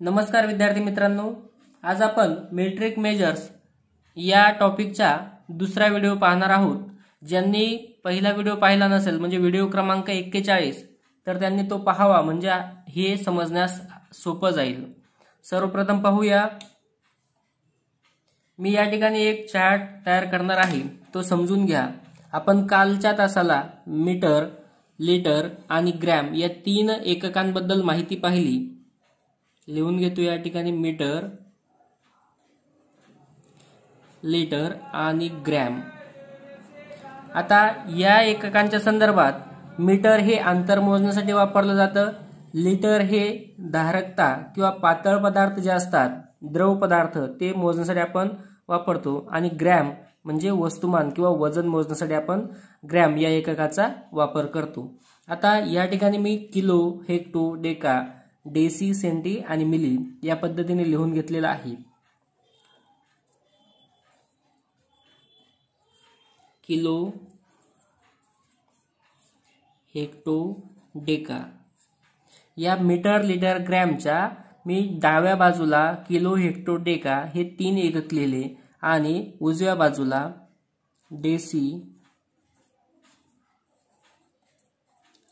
नमस्कार विद्यार्थी मित्रांनो, आज आपण मेट्रिक मेजर्स या टॉपिकचा दुसरा व्हिडिओ पाहणार आहोत। ज्यांनी पहिला व्हिडिओ पाहिला नसेल म्हणजे व्हिडिओ क्रमांक 41 तर त्यांनी तो पाहावा, म्हणजे हे समजण्यास सोपं जाईल। सर्वप्रथम पाहूया, मी या ठिकाणी एक चार्ट तयार करणार आहे, तो समजून घ्या। आपण कालच्या तासाला मीटर, लिटर आणि ग्रॅम या तीन एककांबद्दल माहिती पाहिली। लिहून घेतो या ठिकाणी मीटर, लिटर आणि ग्रॅम। आता या एककांच्या संदर्भात मीटर हे अंतर मोजण्यासाठी वापरलं जातं, लिटर हे धारकता किंवा पातळ पदार्थ जे असतात, द्रव पदार्थ ते मोजण्यासाठी आपण वापरतो, आणि ग्रॅम म्हणजे वस्तुमान किंवा वजन मोजण्यासाठी आपण ग्रॅम या एककाचा वापर करतो। आता या ठिकाणी मी kilo, hecto, deca, deci, centi आणि मिली या पद्धतीने लिहून घेतलेला आहे। किलो, हेक्टो, डेका या मीटर, लिटर, ग्रॅमच्या मी डाव्या बाजूला किलो, हेक्टो, डेका हे तीन एकक लिहिले आणि उजव्या बाजूला डेसी,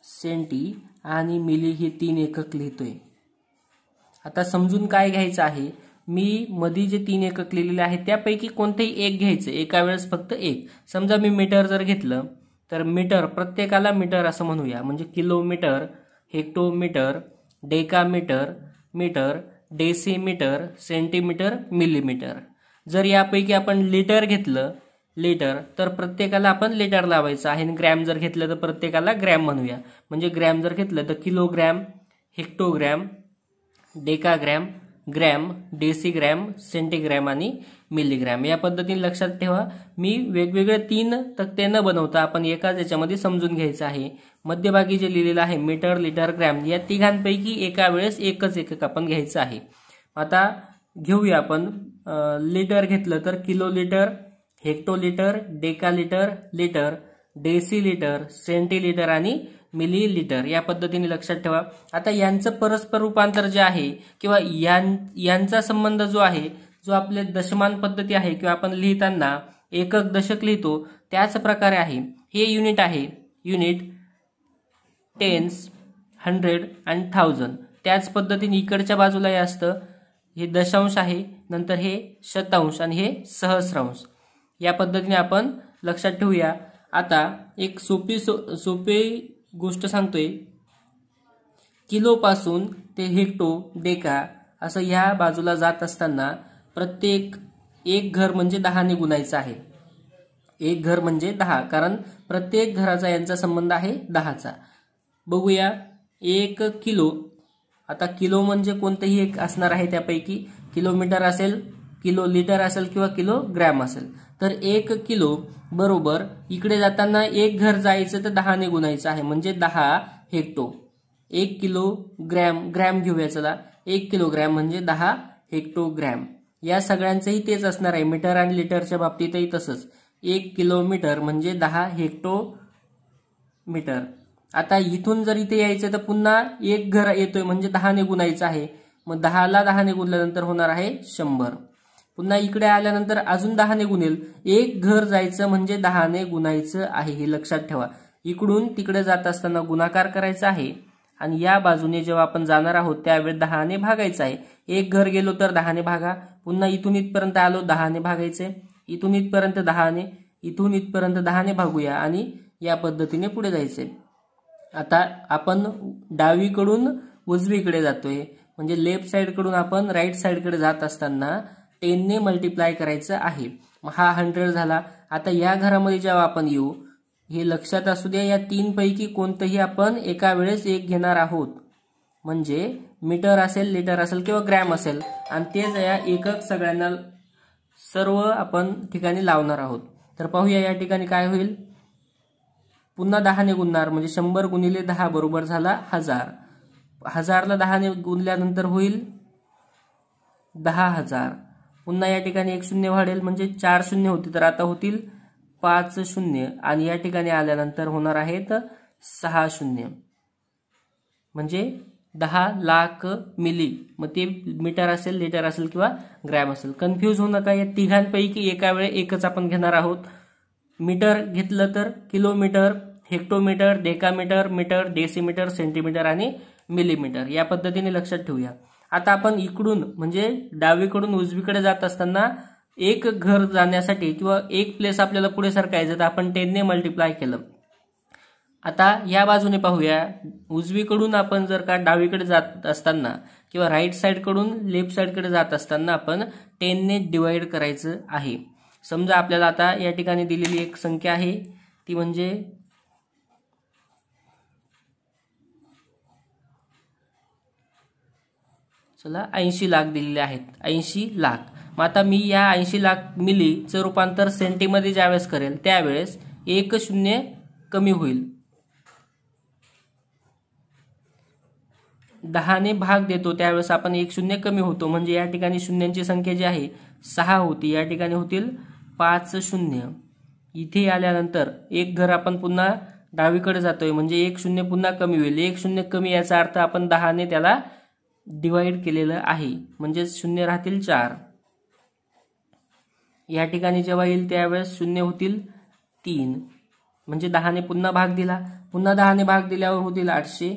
सेंटी आणि मिली हे तीन एकक लिहितोय। आता समजून काय घ्यायचं आहे, मी मध्ये जे तीन एकक लिहिलेले आहेत त्यापैकी कोणतेही एक घ्यायचं, एका वेळेस फक्त एक। समजा मी मीटर जर घेतलं तर मीटर प्रत्येकाला मीटर असं म्हणूया, म्हणजे kilometre, hectometre, decametre, metre, decimetre, centimetre, millimetre. जर यापैकी आपण लिटर घेतलं, लिटर, तर प्रत्येकाला आपण लिटर लावायचं आहे। ग्रॅम जर घेतलं तर प्रत्येकाला ग्रॅम म्हणूया, म्हणजे ग्रॅम जर घेतलं तर किलोग्रॅम, हेक्टोग्रॅम, डेकाग्रॅम, ग्रॅम, डेसीग्रॅम, सेंटीग्रॅम आणि मिलीग्रॅम। या पद्धतीने लक्षात ठेवा, मी वेगवेगळे तीन तक्ते न बनवता आपण एकाच याच्यामध्ये समजून घ्यायचं आहे। मध्यभागी जे लिहिलेलं आहे मीटर, लिटर, ग्रॅम या तिघांपैकी एका वेळेस एकच एकक आपण घ्यायचं आहे। आता घेऊया आपण लिटर घेतलं तर किलोलिटर, हेक्टोलिटर, डेकालिटर, लिटर, डेसीलिटर, सेंटीलिटर आणि मिलीलिटर या पद्धतीने लक्षात ठेवा। आता यांचं परस्पर रूपांतर जे आहे किंवा यांचा संबंध जो आहे, जो आपले दशमान पद्धती आहे किंवा आपण लिहिताना एकक दशक लिहितो त्याच प्रकारे आहे। हे युनिट आहे, युनिट, टेन्स, 100 आणि 1000। त्याच पद्धतीने इकडच्या बाजूला हे असतं, हे दशांश आहे, नंतर हे शतांश आणि हे सहस्रांश। या पद्धतीने आपण लक्षात ठेवूया। आता एक सोपी गोष्ट सांगतोय, किलो पासून ते हेक्टो, डेका असं ह्या बाजूला जात असताना प्रत्येक एक घर म्हणजे 10 ने गुणायचं आहे। एक घर म्हणजे 10, कारण प्रत्येक घराचा यांचा संबंध आहे 10चा। बघूया, एक किलो, आता किलो म्हणजे कोणतेही एक असणार आहे त्यापैकी, किलोमीटर असेल, किलो लिटर असेल किंवा किलो ग्रॅम असेल। तर एक किलो बरोबर इकडे जाताना एक घर जायचं तर 10 ने गुणायचं आहे, म्हणजे 10 हेक्टो। एक किलो ग्रॅम, ग्रॅम घेऊया चला, 1 किलोग्रॅम म्हणजे 10 हेक्टोग्रॅम। या सगळ्यांचंही तेच असणार आहे, मीटर आणि लिटरच्या बाबतीतही तसंच। 1 किलोमीटर म्हणजे 10 हेक्टोमीटर। आता इथून जर इथे यायचं तर पुन्हा एक घर येतोय म्हणजे 10 ने गुणायचं आहे, मग 10ला 10 ने गुणल्यानंतर होणार आहे 100। पुन्हा इकडे आल्यानंतर अजून 10 ने गुणेल, एक घर जायचं म्हणजे 10 ने गुणायचं आहे, हे लक्षात ठेवा। इकडून तिकडे जात असताना गुणाकार करायचा आहे आणि या बाजूने जेव्हा आपण जाणार आहोत त्यावेळी 10 ने भागायचं आहे। एक घर गेलो तर 10 ने भागा, पुन्हा इथून इथपर्यंत आलो 10 ने भागायचे, इथून इथपर्यंत 10 ने, इथून इथपर्यंत 10 ने भागूया आणि या पद्धतीने पुढे जायचे। आता आपण डावीकडून उजवीकडे जातोय, म्हणजे लेफ्ट साइड कडून आपण राईट साइड कडे जात असताना 10 ने मल्टिप्लाय करायचं आहे। हा 100 झाला। आता या घरामध्ये जेव्हा आपण येऊ, हे लक्षात असू द्या, या तीन पैकी कोणतंही आपण एका वेळेस एक घेणार आहोत, म्हणजे मीटर असेल, लिटर असेल किंवा ग्रॅम असेल, आणि तेच या एकक सगळ्यांना सर्व आपण ठिकाणी लावणार आहोत। तर पाहूया या ठिकाणी काय होईल, पुन्हा 10 ने गुणणार म्हणजे 100 गुणिले 10 बरोबर झाला 1000। 1000ला 10 ने गुणल्यानंतर होईल 10,000। पुन्हा या ठिकाणी एक शून्य वाढेल म्हणजे 4 शून्य होती, तर आता होतील 5 शून्य, आणि या ठिकाणी आल्यानंतर होणार आहेत 6 शून्य, म्हणजे 10 लाख मिली, मग ते मीटर असेल, लिटर असेल किंवा ग्रॅम असेल. कन्फ्यूज होऊ नका, या तिघांपैकी एका वेळी एकच आपण घेणार आहोत. मीटर घेतलं तर kilometre, hectometre, decametre, metre, decimetre, centimetre आणि मिलीमीटर, या पद्धतीने लक्षात ठेवूया. आता आपण इकडून म्हणजे डावीकडून उजवीकडे जात असताना एक घर जाण्यासाठी किंवा एक प्लेस आपल्याला पुढे सरकायचं तर आपण 10 ने मल्टिप्लाय केलं. आता या बाजूने पाहूया, उजवीकडून आपण जर का डावीकडे जात असताना किंवा राईट साईडकडून लेफ्ट साईडकडे जात असताना आपण 10 ने डिवाइड करायचं आहे. समजा आपल्याला आता या ठिकाणी दिलेली एक संख्या आहे, ती म्हणजे चला 80 लाख दिलेले आहेत. 80 लाख. मग आता मी या 80 लाख मिलीचं रूपांतर सेंटीमध्ये ज्यावेळेस करेल त्यावेळेस एक शून्य कमी होईल. 10 ने भाग देतो त्यावेळेस आपण एक शून्य कमी होतो, म्हणजे या ठिकाणी शून्यांची संख्या जी आहे 6 होती, या ठिकाणी होतील 5 शून्य. इथे आल्यानंतर एक घर आपण पुन्हा डावीकडे जातोय, म्हणजे एक शून्य पुन्हा कमी होईल. एक शून्य कमी याचा अर्थ आपण 10 ने त्याला डिवाइड केलेलं आहे, म्हणजे शून्य राहतील 4. या ठिकाणी जेव्हा येईल त्यावेळेस शून्य होतील 3, म्हणजे 10 ने पुन्हा भाग दिला. पुन्हा 10 ने भाग दिल्यावर होतील 800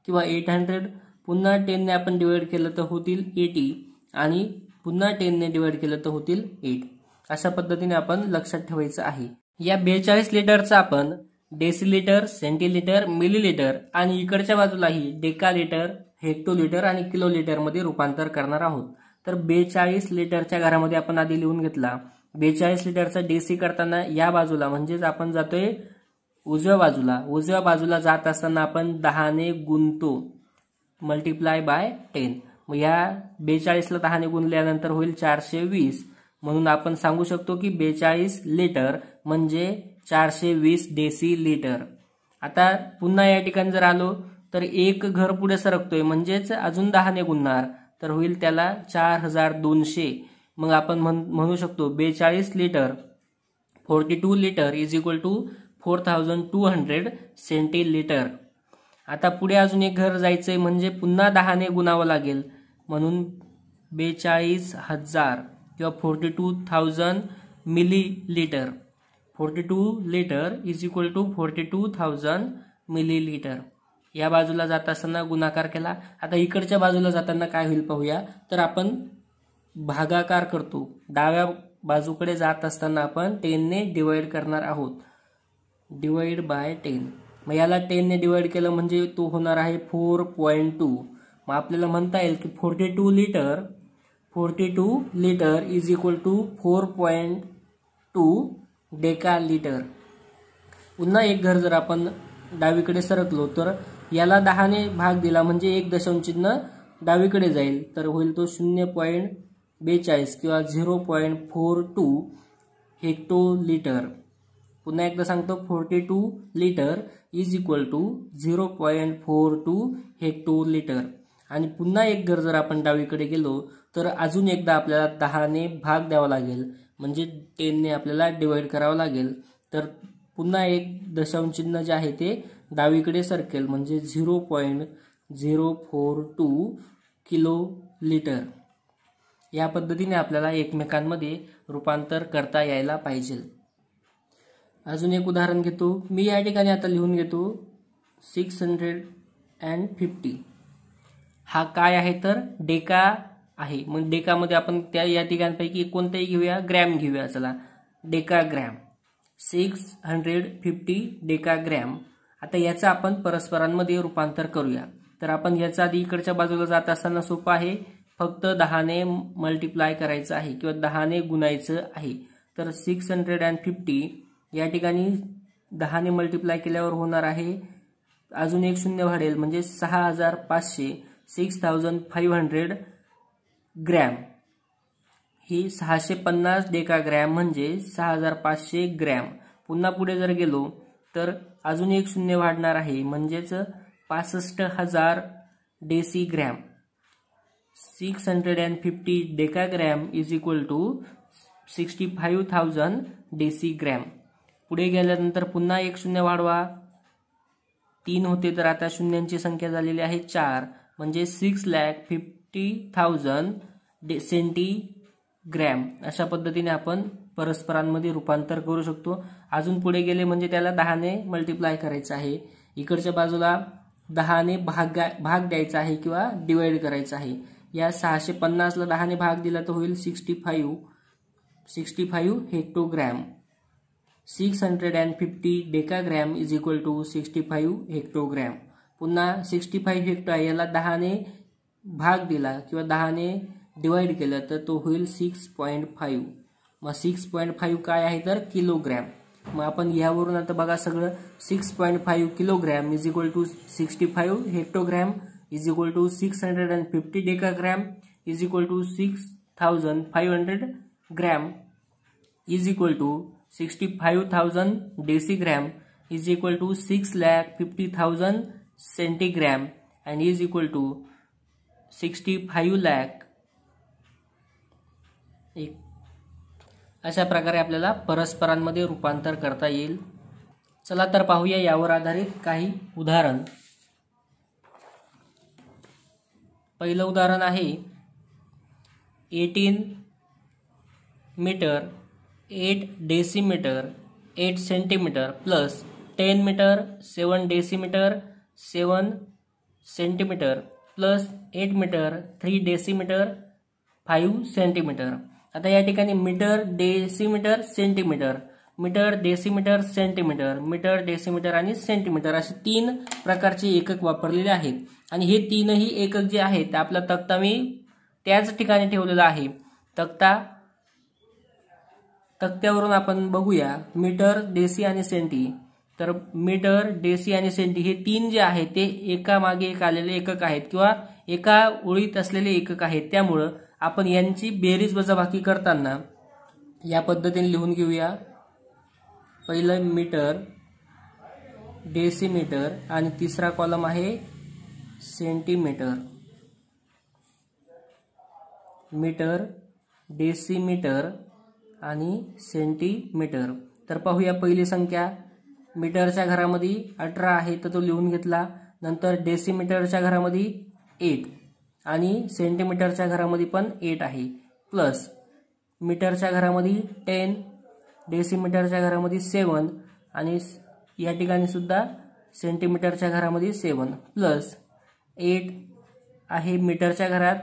किंवा 800. पुन्हा 10 ने आपण डिवाइड केलं तर होतील 80 आणि पुन्हा 10 ने डिवाइड केलं तर होतील 8. अशा पद्धतीने आपण लक्षात ठेवायचं आहे. या 42 लिटरचं आपण डेसिलिटर, सेंटीलिटर, मिलीलिटर आणि इकडच्या बाजूलाही डेकालिटर, हेक्टोलिटर आणि किलोलिटर मध्ये रूपांतर करणार आहोत. तर 42 लिटरच्या घरामध्ये आपण आधी लिहून घेतला. 42 लिटरचा डेसी करताना या बाजूला म्हणजेच आपण जातोय उजव्या बाजूला जात असताना आपण 10 ने गुणतो, मल्टिप्लाय बाय 10. मग या 42ला 10 ने गुणल्यानंतर होईल 420. म्हणून आपण सांगू शकतो की 42 लिटर म्हणजे 420 डेसिलिटर. आता पुन्हा या ठिकाणी जर आलो तर एक घर पुढे सरकतोय, म्हणजेच अजून 10 ने गुणणार तर होईल त्याला 4200. मग आपण म्हणू शकतो 42 litre 42 litre is equal to 4200 centilitre. आता पुढे अजून एक घर जायचंय, म्हणजे पुन्हा 10 ने गुणावं लागेल, म्हणून 42,000 किंवा 42,000 millilitre. 42 litre is equal to 42,000 millilitre. या बाजूला जात असताना गुणाकार केला. आता इकडच्या बाजूला जाताना काय होईल पाहूया. तर आपण भागाकार करतो. डाव्या बाजूकडे जात असताना आपण 10 ने डिवाइड करणार आहोत, डिवाइड बाय 10. मग याला 10 ने डिवाइड केलं म्हणजे तो होणार आहे 4.2. मग आपल्याला म्हणता येईल की 42 लिटर इज इक्वल टू 4.2 डेकालिटर. पुन्हा एक घर जर आपण डावीकडे सरकलो तर याला 10 ने भाग दिला म्हणजे एक दशमचिन्ह डावीकडे जाईल, तर होईल तो 0.42 किंवा 0.42 हेक्टोलिटर. पुन्हा एकदा सांगतो 42 लिटर इज इक्वल टू 0.42 हेक्टोलिटर. आणि पुन्हा एक घर जर आपण डावीकडे गेलो तर अजून एकदा आपल्याला 10 ने भाग द्यावा लागेल, म्हणजे 10 ने आपल्याला डिवाइड करावं लागेल. तर पुन्हा एक दशमचिन्ह जे आहे ते डावीकडे सरकेल, म्हणजे 0.042 किलोलिटर. या पद्धतीने आपल्याला एकमेकांमध्ये रूपांतर करता यायला पाहिजे. अजून एक उदाहरण घेतो. मी या ठिकाणी आता लिहून घेतो 650. हा काय आहे तर डेका आहे. मग डेकामध्ये आपण त्या या ठिकाणपैकी कोणतेही घेऊया, ग्रॅम घेऊया. चला डेका ग्रॅम, 650 डेका ग्रॅम. आता याचं आपण परस्परांमध्ये रूपांतर करूया. तर आपण याचा आधी इकडच्या बाजूला जात असताना सोपं आहे, फक्त 10 ने मल्टिप्लाय करायचं आहे किंवा 10 ने गुणायचं आहे. तर 650 या ठिकाणी 10 ने मल्टिप्लाय केल्यावर होणार आहे, अजून एक शून्य वाढेल म्हणजे 6500, 6500 ग्रॅम. ही 650 डेका ग्रॅम म्हणजे 6500 ग्रॅम. पुन्हा पुढे जर गेलो तर अजून एक शून्य वाढणार आहे, म्हणजेच 65,000 डेसिग्रॅम. 650 डेकाग्रॅम इज इक्वल टू 65,000 डेसिग्रॅम. पुढे गेल्यानंतर पुन्हा एक शून्य वाढवा, 3 होते तर आता शून्यांची संख्या झालेली आहे 4. म्हणजे 6,50,000 सेंटीग्रॅम अशा पद्धतीने आपण परस्परांमध्ये रूपांतर करू शकतो। अजून पुढे गेले म्हणजे त्याला 10 ने मल्टिप्लाय करायचं आहे, इकडच्या बाजूला 10 ने भाग द्यायचा आहे किंवा डिवाइड करायचा आहे। या 650 ला 10 ने भाग दिला तर होईल 65 हेक्टोग्रॅम। 650 डेकाग्रॅम इज इक्वल टू 65 हेक्टोग्रॅम। पुन्हा 65 हेक्टर याला 10 ने भाग दिला किंवा 10 ने डिवाइड केलं तर तो होईल 6.5। मग 6.5 काय आहे तर किलोग्रॅम। मग आपण यावरून आता बघा सगळं 6.5 kilogram is equal to 65 hectogram is equal to 650 decagram is equal to 6500 gram is equal to 65,000 decigram is equal to 6,50,000 centigram and is equal to 65 lakh. अशा प्रकारे आपल्याला परस्परांमध्ये रूपांतर करता येईल। चला तर पाहूया यावर आधारित काही उदाहरण। पहिलं उदाहरण आहे 18 metre 8 decimetre 8 centimetre plus 10 metre 7 decimetre 7 centimetre plus 8 metre 3 decimetre 5 centimetre. आता या ठिकाणी metre decimetre centimetre metre decimetre centimetre metre decimetre आणि सेंटीमीटर असे 3 प्रकारचे एकक वापरलेले आहेत आणि हे तीनही एकक जे आहेत आपला तक्ता मी त्याच ठिकाणी ठेवलेला आहे। तक्त्यावरून आपण बघूया मीटर डेसी आणि सेंटी। तर मीटर डेसी आणि सेंटी हे 3 जे आहेत ते एका मागे एक आलेले एकक आहेत किंवा एका ओळीत असलेले एकक आहेत, त्यामुळे आपण यांची बेरीज वजाबाकी करताना या पद्धतीने लिहून घेऊया। पहिलं मीटर डेसीमीटर आणि तिसरा कॉलम आहे सेंटीमीटर। मीटर डेसीमीटर आणि सेंटीमीटर। तर पाहूया पहिली संख्या मीटरच्या घरामध्ये 18 आहे तर तो लिहून घेतला। नंतर डेसीमीटरच्या घरामध्ये 8 आणि सेंटीमीटरच्या घरामध्ये पण 8 आहे प्लस मीटरच्या घरामध्ये 10 डेसीमीटरच्या घरामध्ये 7 आणि या ठिकाणी सुद्धा सेंटीमीटरच्या घरामध्ये 7 प्लस 8 आहे मीटरच्या घरात,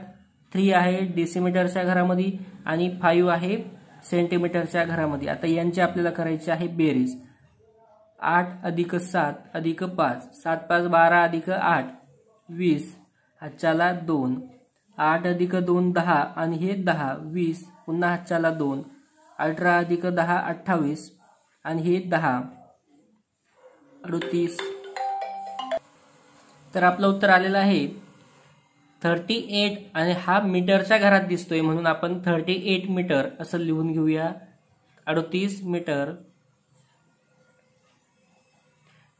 3 आहे डेसीमीटरच्या घरामध्ये आणि 5 आहे सेंटीमीटरच्या घरामध्ये। आता यांची आपल्याला करायची आहे बेरीज। 8 अधिक 7 अधिक 5 7 5 12 अधिक 8 20 हातच्याला 2 8 अधिक 2 10 आणि हे 10 20 पुन्हा हातच्याला 2 18 अधिक 10 28 आणि हे 10 38। तर आपलं उत्तर आलेलं आहे 38 आणि हा मीटरच्या घरात दिसतोय म्हणून आपण 38 मीटर असं लिहून घेऊया। 38 मीटर।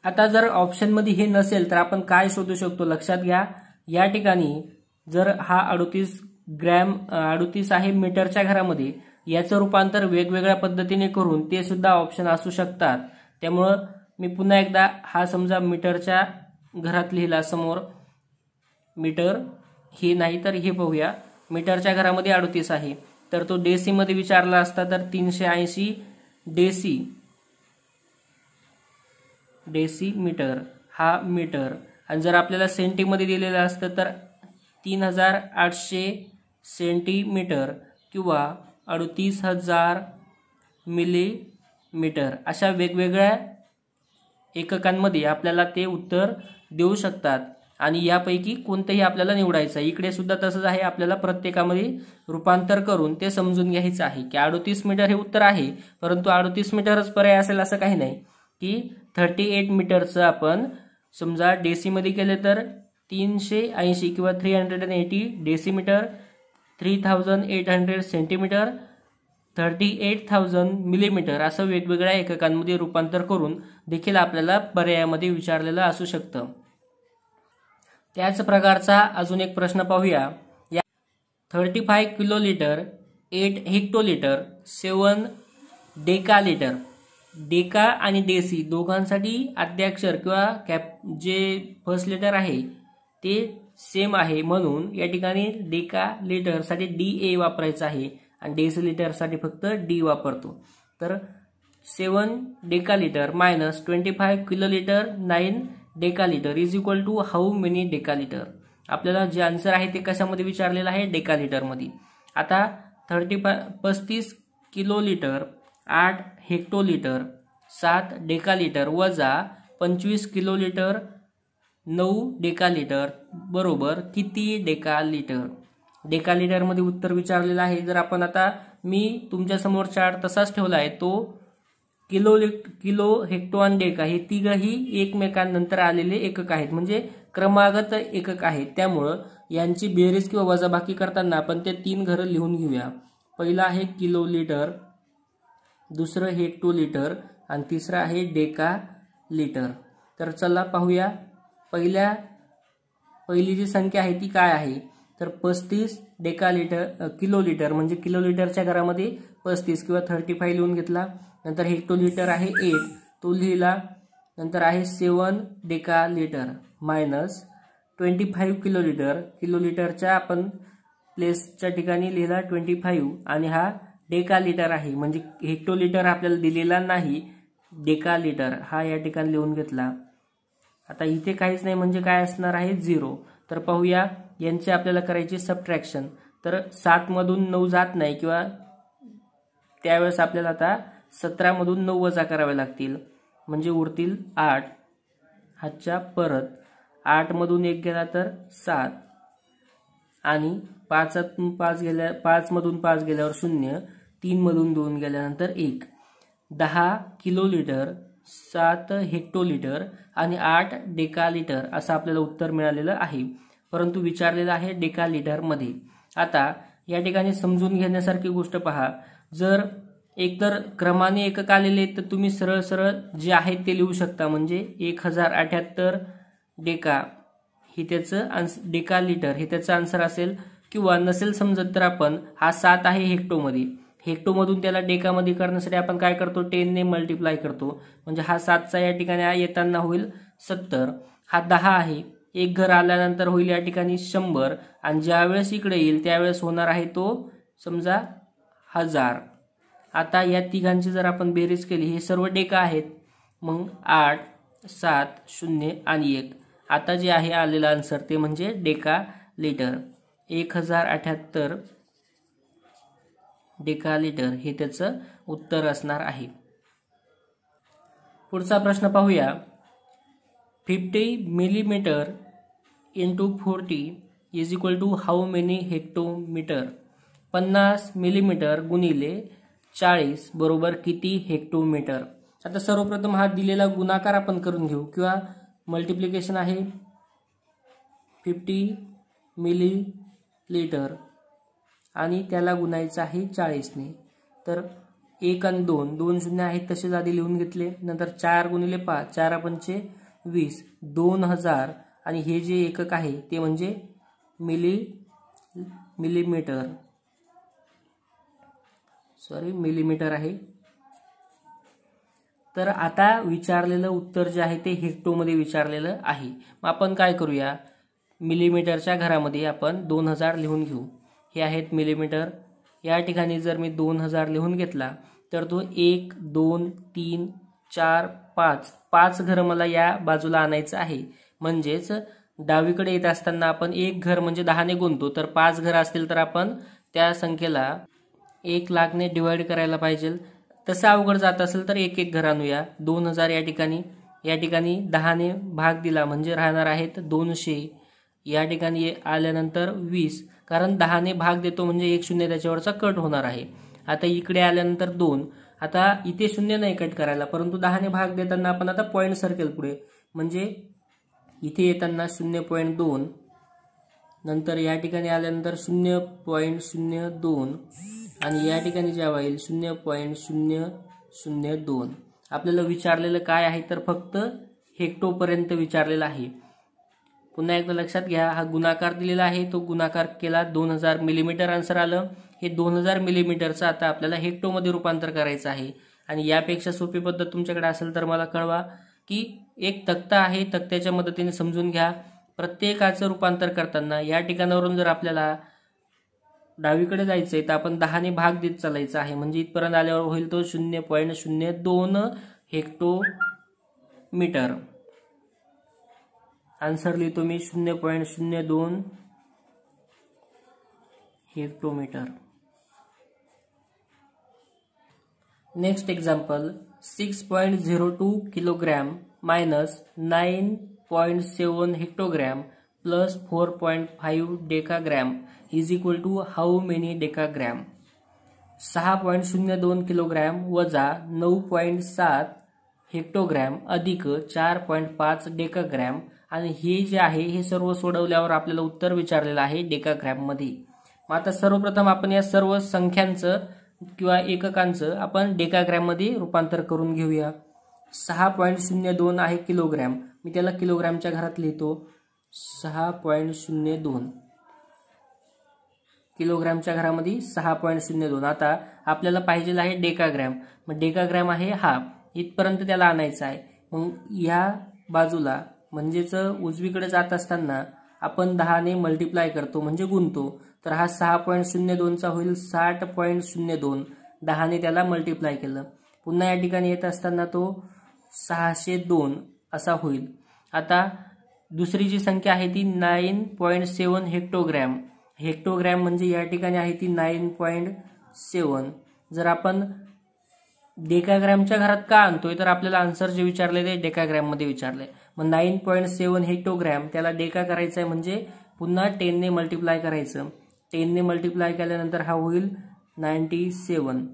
आता जर ऑप्शन मध्ये हे नसेल तर आपण काय शोधू शकतो लक्षात घ्या। या ठिकाणी जर हा 38 आहे मीटरच्या घरामध्ये, याचं रूपांतर वेगवेगळ्या पद्धतीने करून ते सुद्धा ऑप्शन असू शकतात। त्यामुळं मी पुन्हा एकदा हा समजा मीटरच्या घरात लिहिला समोर, मीटर हे नाही तर हे पाहूया। मीटरच्या घरामध्ये 38 आहे तर तो डेसी मध्ये विचारला असता तर 380 डेसीमीटर हा मीटर, आणि जर आपल्याला सेंटी मध्ये दिलेलं असतं तर 3800 सेंटीमीटर किंवा 38,000 मिलीमीटर अशा वेगवेगळ्या एककांमध्ये आपल्याला ते उत्तर देऊ शकतात आणि यापैकी कोणतेही आपल्याला निवडायचं आहे। इकडे सुद्धा तसंच आहे, आपल्याला प्रत्येकामध्ये रूपांतर करून ते समजून घ्यायचं आहे की 38 मीटर हे उत्तर आहे, परंतु 38 मीटरच पर्याय असेल असं काही नाही की 38 मीटरचं आपण समजा डेसी मध्ये केले तर 380 किंवा 380 डेसीमीटर, 3800 सेंटीमीटर, 38,000 मिलीमीटर असं वेगवेगळ्या एककांमध्ये रूपांतर करून देखील आपल्याला पर्यायामध्ये विचारलेलं असू शकतं। त्याच प्रकारचा अजून एक प्रश्न पाहूया। 35 किलोलीटर 8 हेक्टोलीटर 7 डेकालीटर। डेका आणि डेसी दोघांसाठी आद्याक्षर किंवा जे फर्स्ट लेटर आहे ते सेम आहे म्हणून या ठिकाणी डेका लिटरसाठी DA वापरायचा आहे आणि डेसिलिटरसाठी फक्त D वापरतो. तर 7 decalitre minus 25 kilolitre 9 decalitre is equal to how many decalitre. आपल्याला जे आन्सर आहे ते कशामध्ये विचारलेलं आहे? डेकालिटरमध्ये. आता 35 किलोलिटर 8 हेक्टोलिटर 7 डेकालिटर वजा 25 किलोलिटर 9 डेकालिटर बरोबर किती डेकालिटर? डेकालिटरमध्ये उत्तर विचारलेलं आहे. जर आपण आता मी तुमच्यासमोर चार्ट तसाच ठेवला आहे, तो किलो हेक्टो आणि डेका हे तिघही एकमेकांनंतर आलेले एकक आहेत, म्हणजे क्रमागत एकक आहेत. त्यामुळं यांची बेरीज किंवा वजाबाकी करताना आपण ते 3 घरं लिहून घेऊया. पहिला आहे किलो लिटर, दुसरं हेक्टोलिटर आणि तिसरं आहे डेका लिटर. तर चला पाहूया पहिली जी संख्या आहे ती काय आहे. तर 35 डेकालिटर किलोलिटर म्हणजे किलोलिटरच्या घरामध्ये 35 किंवा 35 लिहून घेतला. नंतर हेक्टोलिटर आहे 8 तो लिहिला. नंतर आहे 7 डेकालिटर मायनस 25 किलोलिटर, किलोलिटरच्या आपण प्लेसच्या ठिकाणी लिहिला 25 आणि हा डेकालिटर आहे म्हणजे हेक्टोलिटर आपल्याला दिलेला नाही, डेकालिटर हा या ठिकाणी लिहून घेतला. आता इथे काहीच नाही म्हणजे काय असणार आहे? 0. तर पाहूया यांचे आपल्याला करायची सबट्रॅक्शन. तर 7 मधून 9 जात नाही किंवा त्यावेळेस आपल्याला आता 17 मधून 9 वजा करावे लागतील म्हणजे उरतील 8. हातच्या परत 8 मधून 1 गेला तर 7 आणि 5 मधून 5 गेल्यावर 0, 3 मधून 2 गेल्यानंतर 1. 10 किलोलिटर 7 हेक्टोलिटर आणि 8 डेकालिटर असं आपल्याला उत्तर मिळालेलं आहे, परंतु विचारलेलं आहे डेकालिटरमध्ये. आता या ठिकाणी समजून घेण्यासारखी गोष्ट पहा. जर एकतर क्रमाने एकक आलेले तर तुम्ही सरळ सरळ जे आहेत ते लिहू शकता, म्हणजे 1078 डेका हे त्याचं डेकालिटर हे त्याचं आन्सर असेल. किंवा नसेल समजत तर आपण हा 7 आहे हेक्टोमध्ये, हेक्टोमधून त्याला डेकामध्ये करण्यासाठी आपण काय करतो? 10 ने मल्टिप्लाय करतो म्हणजे हा 7चा या ठिकाणी येताना होईल 70. हा 10 आहे, एक घर आल्यानंतर होईल या ठिकाणी 100 आणि ज्यावेळेस इकडे येईल त्यावेळेस होणार आहे तो समजा 1000. आता या तिघांची जर आपण बेरीज केली, हे सर्व डेका आहेत, मग 8 7 0 आणि 1. आता जे आहे आलेला आन्सर ते म्हणजे डेकालिटर. 1078 डेकालिटर हे त्याचं उत्तर असणार आहे. पुढचा प्रश्न पाहूया. 50 millimetre into 40 is equal to how many hectometre. 50 millimetre गुणिले 40 बरोबर किती हेक्टोमीटर. आता सर्वप्रथम हा दिलेला गुणाकार आपण करून घेऊ किंवा मल्टिप्लिकेशन आहे 50 मिलीलीटर आणि त्याला गुणायचं आहे 40 ने. तर 1 आणि 2 शून्य आहेत तसेच आधी लिहून घेतले. नंतर 4 गुणिले 5 4 पंचे 20 2000 आणि हे जे एकक आहे ते म्हणजे मिलीमीटर आहे. तर आता विचारलेलं उत्तर जे आहे ते हेक्टोमध्ये विचारलेलं आहे. मग आपण काय करूया, मिलीमीटरच्या घरामध्ये आपण 2000 लिहून घेऊ. हे आहेत मिलीमीटर. या ठिकाणी जर मी 2000 लिहून घेतला तर तो 1 2 3 4 5 घरं मला या बाजूला आणायचं आहे. म्हणजेच डावीकडे येत असताना आपण एक घर म्हणजे 10 ने गुणतो, तर 5 घरं असतील तर आपण त्या संख्येला 1 लाख ने डिवाइड करायला पाहिजे. तसं अवघड जात असेल तर एक घर आणूया. 2000 या ठिकाणी 10 ने भाग दिला म्हणजे राहणार आहेत 200. या ठिकाणी आल्यानंतर 20, कारण 10 ने भाग देतो म्हणजे एक शून्य त्याच्यावरचा कट होणार आहे. आता इकडे आल्यानंतर 2. आता इथे शून्य नाही कट करायला, परंतु 10 ने भाग देताना आपण आता पॉईंट सर्कल पुढे, म्हणजे इथे येताना 0.2, नंतर या ठिकाणी आल्यानंतर 0.02 आणि या ठिकाणी जेव्हा येईल 0.002. आपल्याला विचारलेलं काय आहे तर फक्त हेक्टोपर्यंत विचारलेलं आहे. पुन्हा एकदा लक्षात घ्या, हा गुणाकार दिलेला आहे, तो गुणाकार केला 2000 मिलीमीटर आन्सर आलं. हे 2000 मिलीमीटरचं आता आपल्याला हेक्टोमध्ये रूपांतर करायचं आहे. आणि यापेक्षा सोपी पद्धत तुमच्याकडे असेल तर मला कळवा, की एक तक्ता आहे, तक्त्याच्या मदतीने समजून घ्या. प्रत्येकाचं रूपांतर करताना या ठिकाणावरून जर आपल्याला डावीकडे जायचंय तर आपण 10 ने भाग देत चालायचं आहे, म्हणजे इथपर्यंत आल्यावर होईल तो 0.02 हेक्टोमीटर. आन्सर लिहितो मी 0.02 hectometre. Next example, 6.02 kilogram minus 9.7 hectogram plus 4.5 decagram is equal to how many decagram. 6.02 kilogram वजा 9.7 हेक्टोग्रॅम अधिक 4.5 डेकाग्रॅम, आणि हे जे आहे हे सर्व सोडवल्यावर आपल्याला उत्तर विचारलेलं आहे डेकाग्रॅम मध्ये. मग आता सर्वप्रथम आपण या सर्व संख्यांचं किंवा एककांचं आपण डेकाग्रॅम मध्ये रूपांतर करून घेऊया. 6.02 आहे किलोग्रॅम, मी त्याला किलोग्रॅमच्या घरात लिहितो. 6.02 किलोग्रॅमच्या घरामध्ये 6.02. आता आपल्याला पाहिजे आहे डेकाग्रॅम. मग डेकाग्रॅम आहे हा, इथपर्यंत त्याला आणायचा आहे. मग या बाजूला म्हणजेच उजवीकडे जात असताना आपण 10 ने मल्टिप्लाय करतो म्हणजे गुणतो. तर हा 6.02 चा होईल 60.02. 10 ने त्याला मल्टिप्लाय केलं. पुन्हा या ठिकाणी येत असताना तो 602 असा होईल. आता दुसरी जी संख्या आहे ती 9.7 हेक्टोग्रॅम. हेक्टोग्रॅम म्हणजे या ठिकाणी आहे ती 9.7. जर आपण डेकाग्रॅमच्या घरात का आणतोय तर आपल्याला आन्सर जे विचारले ते डेकाग्रॅम मध्ये विचारले. मग 9.7 हेक्टोग्रॅम त्याला डेका करायचं आहे म्हणजे पुन्हा 10 ने मल्टिप्लाय करायचं. 10 ने मल्टिप्लाय केल्यानंतर हा होईल 97.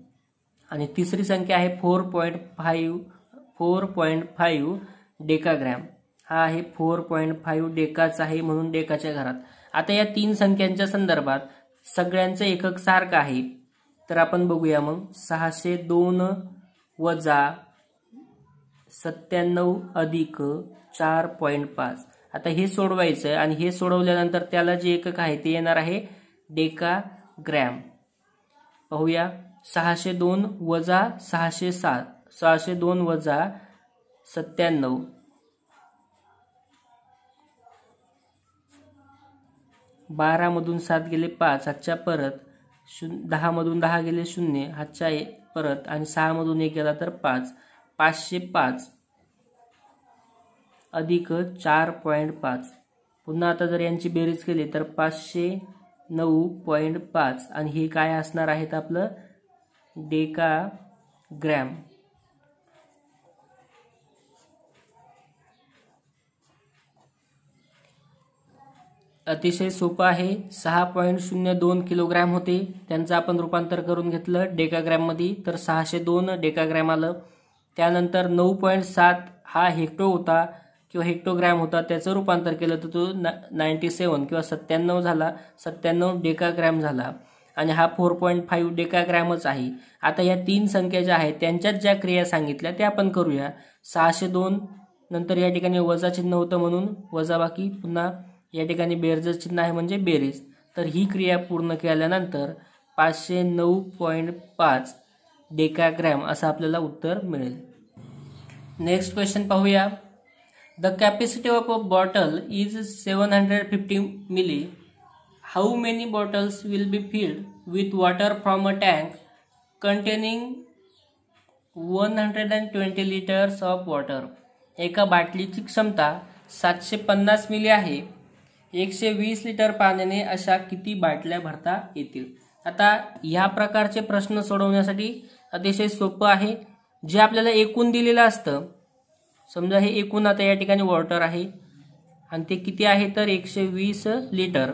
आणि तिसरी संख्या आहे 4.5 डेकाग्रॅम. हा आहे 4.5 डेकाच आहे म्हणून डेकाच्या घरात. आता या तीन संख्यांच्या संदर्भात सगळ्यांचं एकक सारखं आहे तर आपण बघूया. मग 602 वजा 97 अधिक 4.5. आता हे सोडवायचं आणि हे सोडवल्यानंतर त्याला जे एकक आहे ते येणार आहे डेकाग्रॅम. पाहूया. 602 वजा 607, 602 वजा 97, 12 मधून 7 गेले 5, हातच्या परत 10 मधून 10 गेले 0, हातच्या परत, आणि 6 मधून 1 गेला तर 5. 505 अधिक 4.5. पुन्हा आता जर यांची बेरीज केली तर 509.5 आणि हे काय असणार आहेत आपलं डेकाग्रॅम. अतिशय सोपं आहे. 6.02 किलोग्रॅम होते, त्यांचं आपण रूपांतर करून घेतलं डेकाग्रॅम मध्ये तर 602 डेकाग्रॅम आलं. त्यानंतर 9.7 हा हेक्टो होता किंवा हेक्टोग्रॅम होता, त्याचं रूपांतर केलं तर तो 97 किंवा 97 झाला, 97 डेकाग्रॅम झाला. आणि हा 4.5 डेकाग्रॅमच आहे. आता या तीन संख्या ज्या आहेत त्यांच्यात ज्या क्रिया सांगितल्या त्या आपण करूया. 602 नंतर या ठिकाणी वजा चिन्ह होतं म्हणून वजाबाकी, पुन्हा या ठिकाणी बेरज चिन्ह आहे म्हणजे बेरीज. तर ही क्रिया पूर्ण केल्यानंतर 509.5 डेकाग्रॅम असं आपल्याला उत्तर मिळेल. नेक्स्ट क्वेश्चन पाहूया. The capacity of a bottle is 750 milli. How many bottles will be filled with water from a tank containing 120 litres of water. एका बाटलीची क्षमता 750 मिली आहे. 120 लिटर पाण्याने अशा किती बाटल्या भरता येतील. आता या प्रकारचे प्रश्न सोडवण्यासाठी अतिशय सोपं आहे. जे आपल्याला एकूण दिलेलं असतं, समजा हे एकूण आता या ठिकाणी वॉटर आहे आणि ते किती आहे तर 120 लिटर,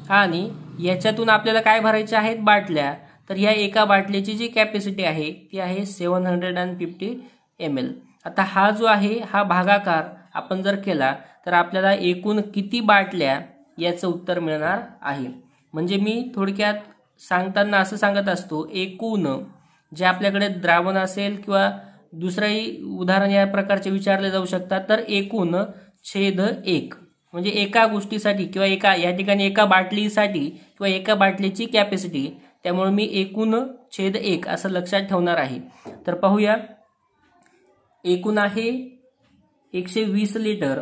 आणि याच्यातून आपल्याला काय भरायचे आहेत बाटल्या. तर ह्या एका बाटलीची जी कॅपॅसिटी आहे ती आहे 750 ml. आता हा जो आहे हा भागाकार आपण जर केला तर आपल्याला एकूण किती बाटल्या याचं उत्तर मिळणार आहे. म्हणजे मी थोडक्यात सांगताना असं सांगत असतो, एकूण जे आपल्याकडे द्रावण असेल किंवा दुसरंही उदाहरण या प्रकारचे विचारले जाऊ शकतात, तर एकूण छेद 1 म्हणजे एका गोष्टीसाठी किंवा एका या ठिकाणी एका बाटलीसाठी किंवा एका बाटलीची कॅपॅसिटी, त्यामुळे मी एकूण छेद 1 असं लक्षात ठेवणार आहे. तर पाहूया. एकूण आहे 120 लिटर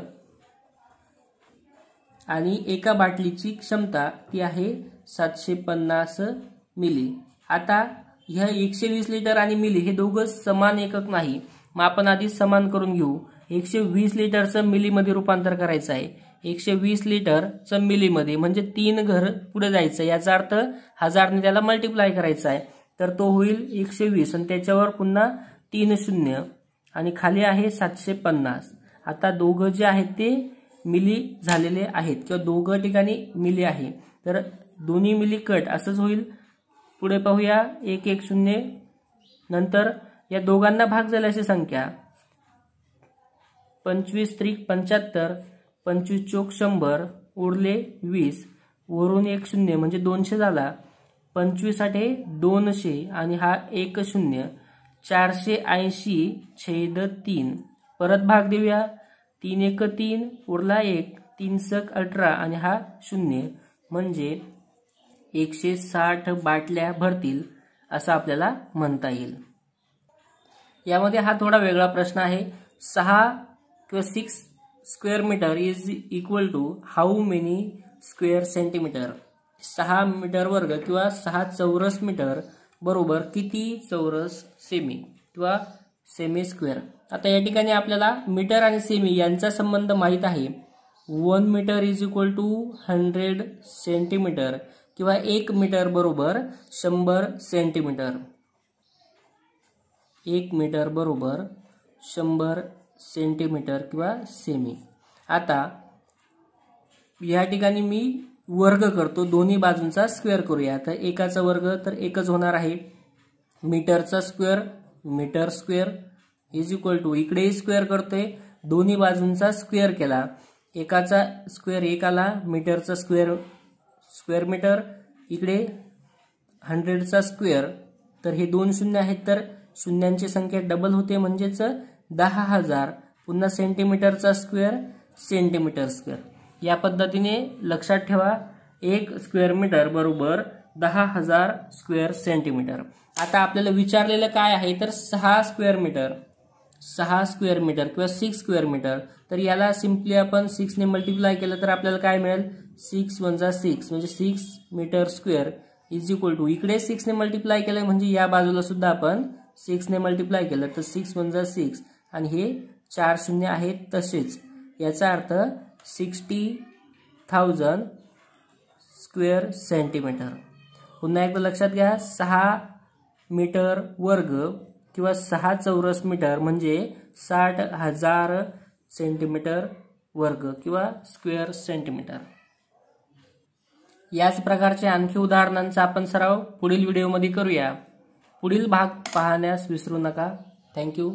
आणि एका बाटलीची क्षमता ती आहे 750 मिली। आता ह्या 120 लिटर आणि मिली हे दोघं समान एकक नाही, मग आपण आधी समान करून घेऊ। 120 लिटरचं मिलीमध्ये रूपांतर करायचं आहे। 120 लिटरचं मिलीमध्ये म्हणजे 3 घर पुढे जायचं, याचा अर्थ 1000 ने त्याला मल्टिप्लाय करायचं आहे, तर तो होईल 120 आणि त्याच्यावर पुन्हा 3 शून्य आणि खाली आहे 750। आता दोघं जे आहेत ते मिली झालेले आहेत किंवा दोघं ठिकाणी मिली आहे, तर दोन्ही मिली कट असंच होईल। पुढे पाहूया 110, नंतर या दोघांना भाग झाली अशी संख्या 25 त्रिक 75, 25 चोक 100, उरले 20, वरून 1 शून्य म्हणजे 200 झाला, 25 आठे 200 आणि हा 1 शून्य, 480/3। परत भाग देऊया, 3 1 3, उरला 1, 3 सक 18 आणि हा शून्य, म्हणजे 160 बाटल्या भरतील असं आपल्याला म्हणता येईल। यामध्ये हा थोडा वेगळा प्रश्न आहे। 6 किंवा 6 square metre is equal to how many square centimetre. 6 metre वर्ग किंवा 6 चौरस मीटर बरोबर किती चौरस सेमी किंवा सेमी स्क्वेअर। आता या ठिकाणी आपल्याला मीटर आणि सेमी यांचा संबंध माहित आहे। 1 metre is equal to 100 centimetre किंवा 1 मीटर बरोबर 100 सेंटीमीटर। 1 मीटर बरोबर 100 सेंटीमीटर किंवा सेमी। आता या ठिकाणी मी वर्ग करतो, दोन्ही बाजूंचा स्क्वेअर करूया। तर एकाचा वर्ग तर एकच होणार आहे, मीटरचा square metre square is equal to, इकडे स्क्वेअर करतोय, दोन्ही बाजूंचा स्क्वेअर केला, एकाचा स्क्वेअर 1 आला, मीटरचा स्क्वेअर स्क्वेअर मीटर, इकडे 100चा स्क्वेअर, तर हे 2 शून्य आहेत तर शून्यांची संख्या डबल होते म्हणजेच 10,000, पुन्हा सेंटीमीटरचा स्क्वेअर सेंटीमीटर स्क्वेअर। या पद्धतीने लक्षात ठेवा, 1 स्क्वेअर मीटर बरोबर 10,000 स्क्वेअर सेंटीमीटर। आता आपल्याला विचारलेलं काय आहे तर 6 स्क्वेअर मीटर किंवा 6 स्क्वेअर मीटर, तर याला सिंपली आपण 6 ने मल्टिप्लाय केलं तर आपल्याला काय मिळेल, 6 × 6 म्हणजे 6 metre square is equal to, इकडे 6 ने मल्टिप्लाय केलं म्हणजे या बाजूला सुद्धा आपण 6 ने मल्टिप्लाय केलं तर 6 × 6 आणि हे 4 शून्य आहेत तसेच, याचा अर्थ 60,000 स्क्वेअर सेंटीमीटर। पुन्हा एकदा लक्षात घ्या, 6 मीटर वर्ग किंवा 6 चौरस मीटर म्हणजे 60,000 सेंटीमीटर वर्ग किंवा स्क्वेअर सेंटीमीटर। याच प्रकारचे आणखी उदाहरणांचा आपण सराव पुढील व्हिडिओमध्ये करूया। पुढील भाग पाहण्यास विसरू नका। थँक्यू।